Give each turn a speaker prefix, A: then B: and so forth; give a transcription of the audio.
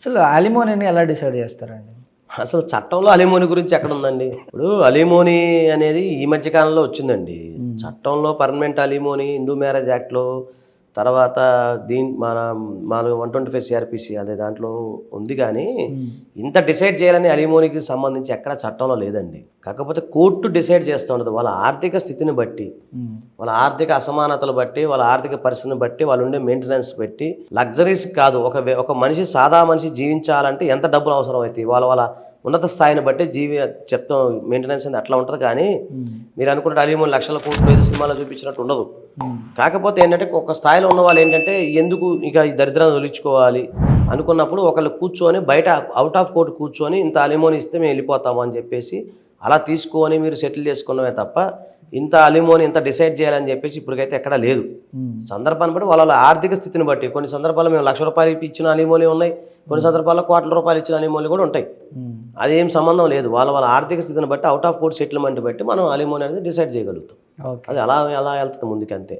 A: అసలు అలిమోనీని ఎలా డిసైడ్ చేస్తారండి?
B: అసలు చట్టంలో అలిమోని గురించి ఎక్కడ ఉందండి? ఇప్పుడు అలిమోని అనేది ఈ మధ్య కాలంలో వచ్చిందండి. చట్టంలో పర్మనెంట్ అలిమోని హిందూ మ్యారేజ్ యాక్ట్‌లో తర్వాత మన మన 125 సిఆర్‌పిసి అదే దాంట్లో ఉంది గానీ, ఇంత డిసైడ్ చేయాలని అలిమోనికి సంబంధించి ఎక్కడ చట్టంలో లేదండి. కాకపోతే కోర్టు డిసైడ్ చేస్తూ ఉంటది. వాళ్ళ ఆర్థిక స్థితిని బట్టి, వాళ్ళ ఆర్థిక అసమానతలు బట్టి, వాళ్ళ ఆర్థిక పరిస్థితిని బట్టి, వాళ్ళు ఉండే మెయింటెనెన్స్ బట్టి, లగ్జరీస్ కాదు ఒక మనిషి సాదా మనిషి జీవించాలంటే ఎంత డబ్బులు అవసరం అవుతాయి, వాళ్ళ ఉన్నత స్థాయిని బట్టి చెప్తాం మెయింటెనెన్స్ అనేది అట్లా ఉంటుంది. కానీ మీరు అనుకుంటే అలీమోని లక్షల కోట్లు ఏదో సినిమాలో చూపించినట్టు ఉండదు. కాకపోతే ఏంటంటే ఒక స్థాయిలో ఉన్న వాళ్ళు ఏంటంటే ఎందుకు ఇక ఈ దరిద్రాన్ని తొలగించుకోవాలి అనుకున్నప్పుడు ఒకళ్ళు కూర్చొని బయట అవుట్ ఆఫ్ కోర్టు కూర్చొని ఇంత అలిమోని ఇస్తే మేము వెళ్ళిపోతాము అని చెప్పేసి అలా తీసుకొని మీరు సెటిల్ చేసుకున్నవే తప్ప ఇంత అలిమోని ఇంత డిసైడ్ చేయాలని చెప్పేసి ఇప్పటికైతే ఎక్కడా లేదు. సందర్భాన్ని బట్టి వాళ్ళ ఆర్థిక స్థితిని బట్టి కొన్ని సందర్భాల్లో మేము ₹1,00,000 ఇచ్చిన అలిమోని ఉన్నాయి, కొన్ని సందర్భాల్లో ₹1,00,00,000 ఇచ్చిన అలిమోని కూడా ఉంటాయి. అదేం సంబంధం లేదు. వాళ్ళ ఆర్థిక స్థితిని బట్టి అవుట్ ఆఫ్ కోర్ట్ సెటిల్మెంట్ బట్టి మనం అలిమోని అనేది డిసైడ్ చేయగలుగుతాం. అది అలా వెళ్తుంది ముందుకు అంతే.